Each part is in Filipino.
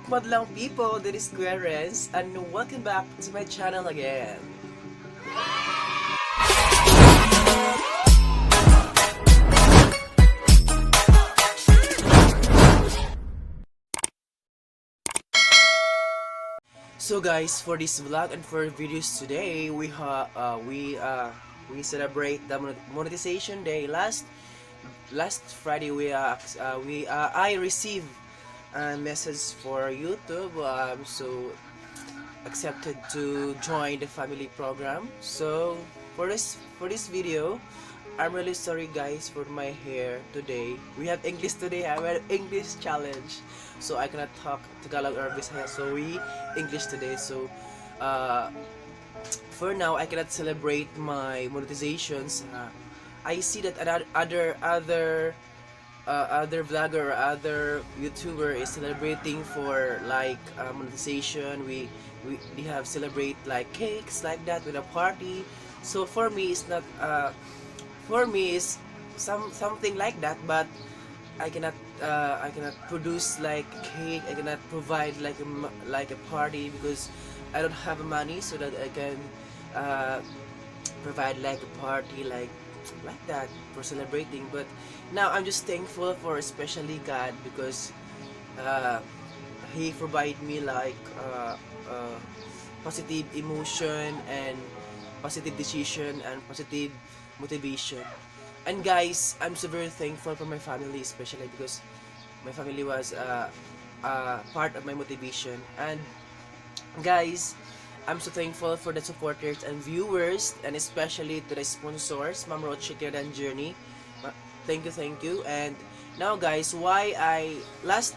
Madlang people, this is Guerres, and welcome back to my channel again. So guys, for this vlog and for videos today, we celebrate the monetization day. Last Friday I received a message for YouTube, so accepted to join the family program. So for this video, I'm really sorry guys for my hair today. We have English today. I have English challenge, so I cannot talk Tagalog or Bisaya. So we English today. So for now, I cannot celebrate my monetizations. I see that other vlogger or other YouTuber is celebrating for like monetization. We have celebrate like cakes like that with a party. So for me, it's not for me is something like that, but I cannot produce like cake. I cannot provide like a party because I don't have money so that I can provide like a party like that for celebrating. But now I'm just thankful for especially God because He provide me positive emotion and positive decision and positive motivation. And guys, I'm so very thankful for my family, especially because my family was part of my motivation. And guys, I'm so thankful for the supporters and viewers, and especially to the sponsors, Ma'am Road Chicken and Journey. Thank you. And now guys, last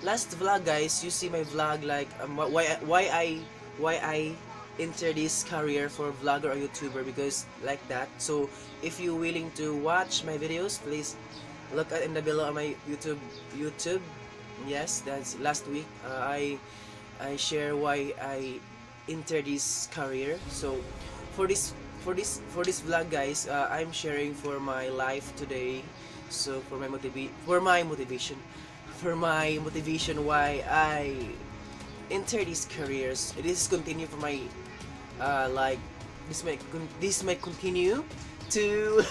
vlog guys, you see my vlog like why I enter this career for vlogger or YouTuber, because like that. So if you willing to watch my videos, please look at in the below on my YouTube. Yes, that's last week. I share why I enter this career. So for this vlog guys, I'm sharing for my life today. So for my motivation why I enter these careers. This is continue for my like this might continue to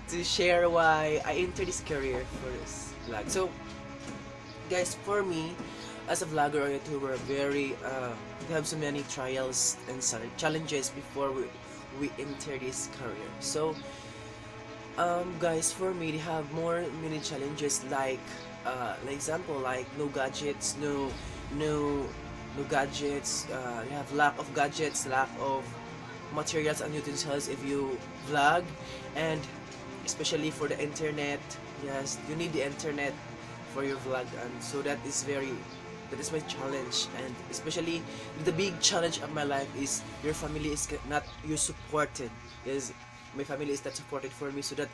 to share why I enter this career for this vlog. So guys, for me as a vlogger or YouTuber, we have so many trials and challenges before we enter this career. So guys, for me, they have many challenges like example, like no gadgets, no gadgets. You have lack of gadgets, lack of materials and utensils if you vlog, and especially for the internet. Yes, you need the internet for your vlog, and so that is my challenge. And especially the big challenge of my life is your family is not you supported. Is my family is not supported for me, so that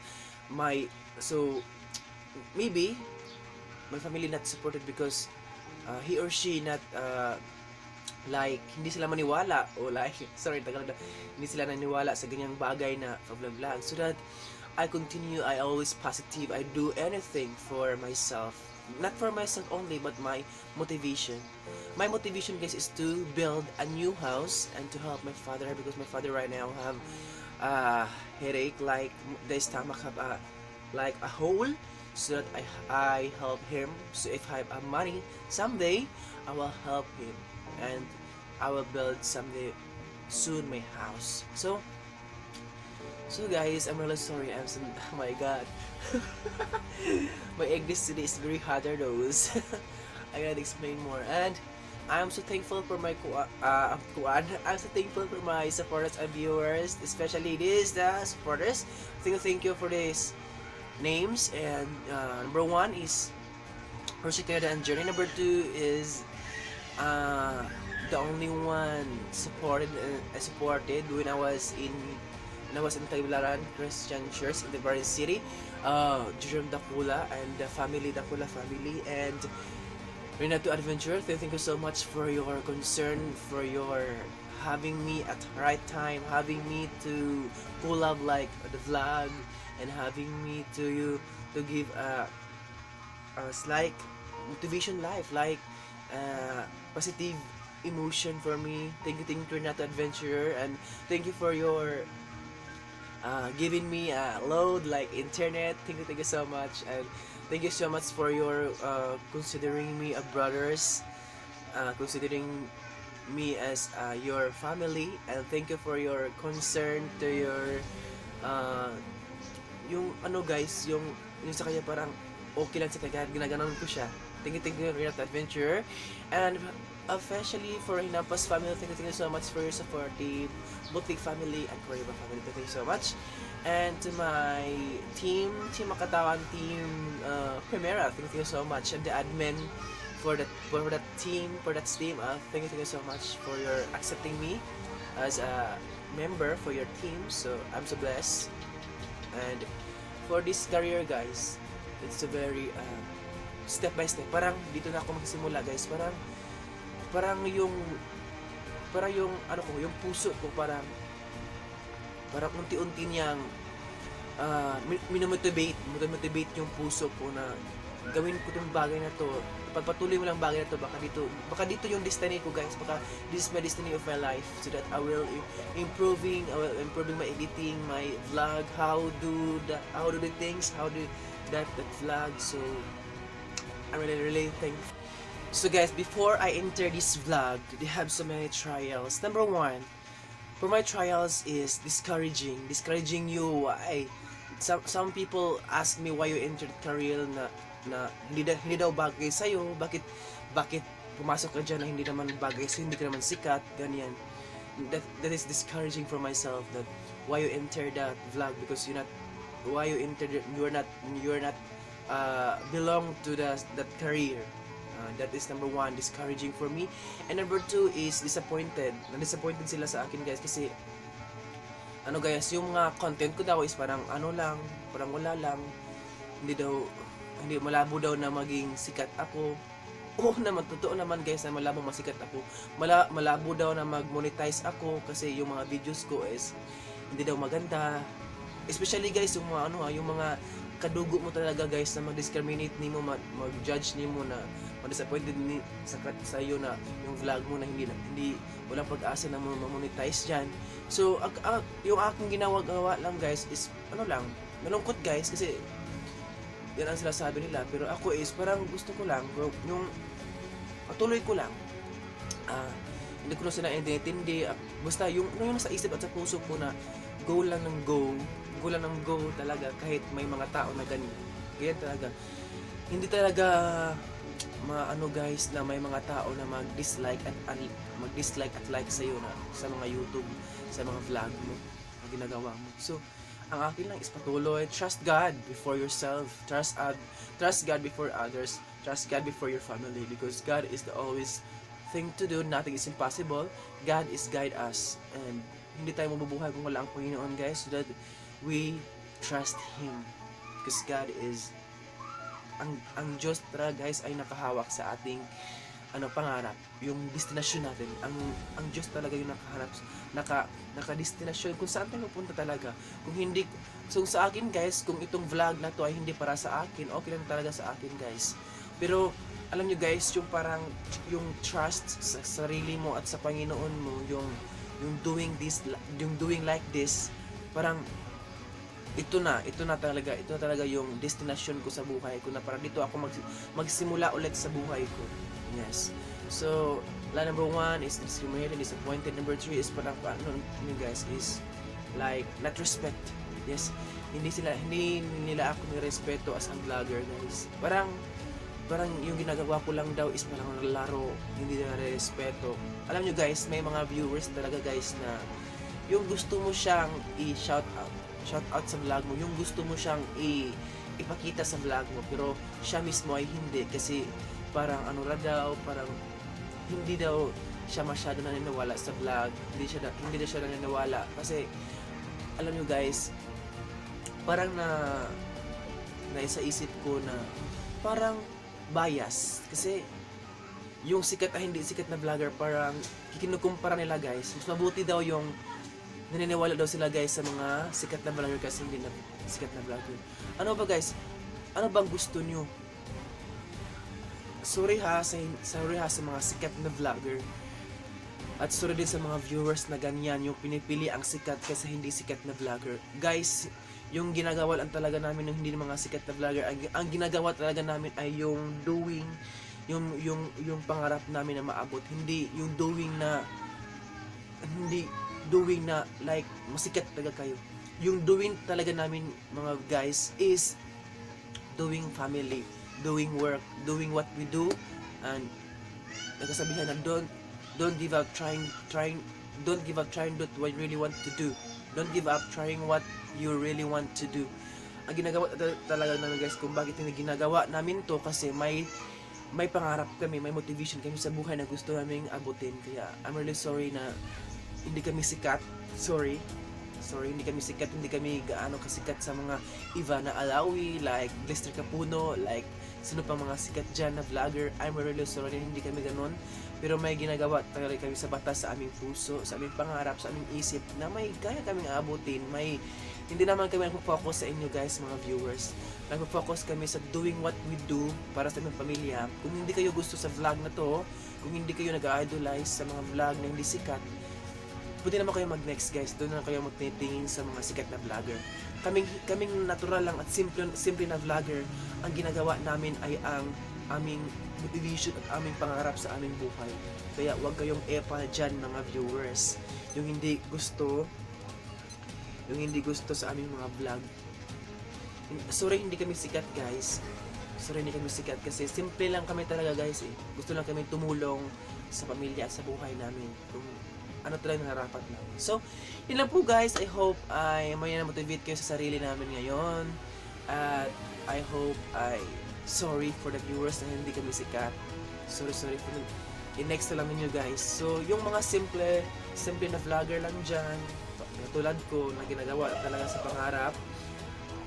maybe my family not supported because he or she not like hindi sila maniwala, o like sorry Tagalog na, hindi sila naniwala sa ganyang bagay na vlog. So that I always positive. I do anything for myself, not for myself only, but my motivation guys is to build a new house and to help my father, because my father right now have headache, like the stomach have like a hole, so that I help him. So if I have money someday, I will help him, and I will build someday soon my house. So guys, I'm really sorry. Oh my god. My English today is very harder those. I gotta explain more. And I'm so thankful for my I'm so thankful for my supporters and viewers, especially the supporters. Thank you for these names. And number 1 is Rosicada and Journey. Number 2 is the only one supported when I was in Tagbilaran Christian Church in the Barin City, Jerome Dakula and the Dakula family, and Renato Adventure. Thank you so much for your concern, for your having me at the right time, having me to collab like the vlog, and having me to give us like motivation life, like positive emotion for me. Thank you for not adventurer, and thank you for your giving me a load like internet. Thank you so much, and thank you so much for your considering me a brothers, considering me as your family, and thank you for your concern to your uh, yung ano guys, yung sa kanya parang okay lang sa kanya, ginaganon ko siya. Thank you for that adventure. And especially for Hinampas family, thank you so much for your supportive Butik family and Koreaba family. Thank you so much. And to my team Makatawan, team Primera, thank you so much. And the admin for that team, thank you so much for your accepting me as a member for your team. So I'm so blessed. And for this career guys, it's a very step by step. Parang dito na ako magsimula guys. Parang yung ano ko, yung puso ko parang unti-unti niyang motivate yung puso ko na gawin ko tong bagay na to. Pagpatuloy mo lang bagay na to, baka dito yung destiny ko guys. Baka this is my destiny of my life, so that I will improving my editing, my vlog, how do the things, how do that vlog. So I'm really thankful. So guys, before I enter this vlog, they have so many trials. Number one, for my trials is discouraging you. Why? Some people ask me why you entered career na hindi daw bagay sa'yo. Bakit pumasok ka dyan na hindi naman bagay sa'yo, hindi ka naman sikat, ganyan. That is discouraging for myself, that why you enter that vlog, because you're not belong to that career. That is number one, discouraging for me. And number two is disappointed. Na-disappointed sila sa akin guys, kasi ano guys, yung mga content ko daw is parang ano lang, parang wala lang. Hindi malabo daw na maging sikat ako. Oo naman, totoo naman guys na malabo masikat ako. Malabo daw na mag-monetize ako kasi yung mga videos ko is hindi daw maganda. Especially guys, yung mga kadugo mo talaga guys na mag-discriminate nimo, mag-judge nimo na ma-disappointed ni sa iyo na yung vlog mo na hindi walang pag-asa na ma-monetize diyan. So yung aking ginawa lang guys is malungkot guys, kasi yan ang sinasabi nila, pero ako is parang gusto ko lang yung patuloy ko lang. Hindi ko na sila intindi, basta yung sa isip at sa puso ko na go lang ng go talaga, kahit may mga tao na ganyan talaga. Hindi talaga guys na may mga tao na mag-dislike at like sa iyo na sa mga YouTube, sa mga vlog mo na ginagawa mo. So ang akin lang is patuloy, trust God before yourself, trust God before others, trust God before your family, because God is the always thing to do. Nothing is impossible. God is guide us, and hindi tayo mabubuhay kung wala ang Panginoon guys, so that we trust Him, because God is ang Diyos talaga guys ay nakahawak sa ating pangarap, yung destination natin. Ang Diyos talaga yung naka-destination kung saan tayo pupunta talaga. Kung hindi, so sa akin guys, kung itong vlog na to ay hindi para sa akin, okay lang talaga sa akin guys. Pero alam nyo guys, yung parang yung trust sa sarili mo at sa Panginoon mo, yung doing like this, parang ito na talaga yung destination ko sa buhay ko, na parang dito ako magsimula ulit sa buhay ko. Yes. So, number one is discriminated, disappointed. Number three is parang guys is like not respect. Yes. Hindi nila ako nirespeto as a vlogger guys. Parang yung ginagawa ko lang daw is parang laro, hindi nila respeto. Alam nyo guys, may mga viewers talaga guys na yung gusto mo siyang i-shout out sa vlog mo, yung gusto mo siyang ipakita sa vlog mo, pero siya mismo ay hindi, kasi parang parang hindi daw siya masyado naniniwala sa vlog, hindi na siya naniniwala, kasi alam nyo guys, parang naisa isip ko na parang bias, kasi yung sikat at hindi sikat na vlogger, parang kinukumpara nila guys. Mas mabuti daw yung naniniwala daw sila guys sa mga sikat na vlogger kasi hindi na sikat na vlogger. Ano ba guys? Ano bang gusto nyo? sorry ha sa mga sikat na vlogger. At sorry din sa mga viewers na ganyan, yung pinipili ang sikat kasi hindi sikat na vlogger. Guys, yung ginagawa lang talaga namin ng hindi mga sikat na vlogger, ang ginagawa talaga namin ay yung doing, yung pangarap namin na maabot, hindi yung doing na like masikat talaga kayo. Yung doing talaga namin mga guys is doing family, doing work, doing what we do, and nagsasabihan na don't give up trying don't give up trying what you really want to do. Don't give up trying what you really want to do. Ang ginagawa talaga namin guys, kung bakit hindi ginagawa namin to, kasi may pangarap kami, may motivation kami sa buhay na gusto naming abutin. Kaya I'm really sorry na hindi kami sikat. Sorry, hindi kami sikat, hindi kami gaano kasikat sa mga iba na alawi, like Lester Capuno, like sino pa mga sikat dyan na vlogger. I'm really sorry, hindi kami ganon. Pero may ginagawa talaga kami sa batas, sa aming puso, sa aming pangarap, sa aming isip, na may kaya kaming aabutin. Hindi naman kami nagpo-focus sa inyo guys, mga viewers. Nagpo-focus kami sa doing what we do para sa aming pamilya. Kung hindi kayo gusto sa vlog na to, kung hindi kayo nag-idolize sa mga vlog na hindi sikat, pwede naman kayo mag-next guys. Doon na kayo magtitingin sa mga sikat na vlogger. Kaming natural lang at simple na vlogger, ang ginagawa namin ay ang aming motivation at aming pangarap sa aming buhay. Kaya huwag kayong epal dyan mga viewers, yung hindi gusto sa aming mga vlog. Sorry hindi kami sikat guys, kasi simple lang kami talaga guys eh. Gusto lang kami tumulong sa pamilya at sa buhay namin, kung ano talaga narapat namin. So yun lang po guys, I hope ay may na-motivate kayo sa sarili namin ngayon, at I hope sorry for the viewers na hindi kami sikat. Sorry for next na lang ninyo guys. So yung mga simple na vlogger lang dyan, katulad ko, na ginagawa talaga sa pangarap,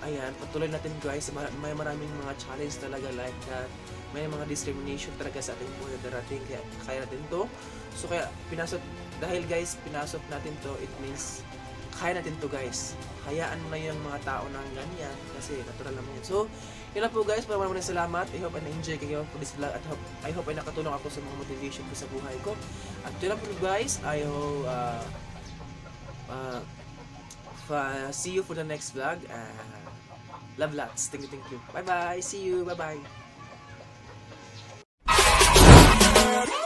ayan, patuloy natin guys. May maraming mga challenge talaga like that. May mga discrimination talaga sa ating buhay na darating, kaya natin to. So dahil guys pinasok natin to, it means kaya natin to guys. Hayaan mo na yung mga tao na ganyan, kasi natural naman yan. So yun lang po guys, maraming salamat. I hope na enjoy kayo for this vlog, at I hope ay nakatulong ako sa mga motivation ko sa buhay ko. At yun lang po guys, I hope see you for the next vlog. Love lots. Thank you. Bye bye. See you. Bye bye.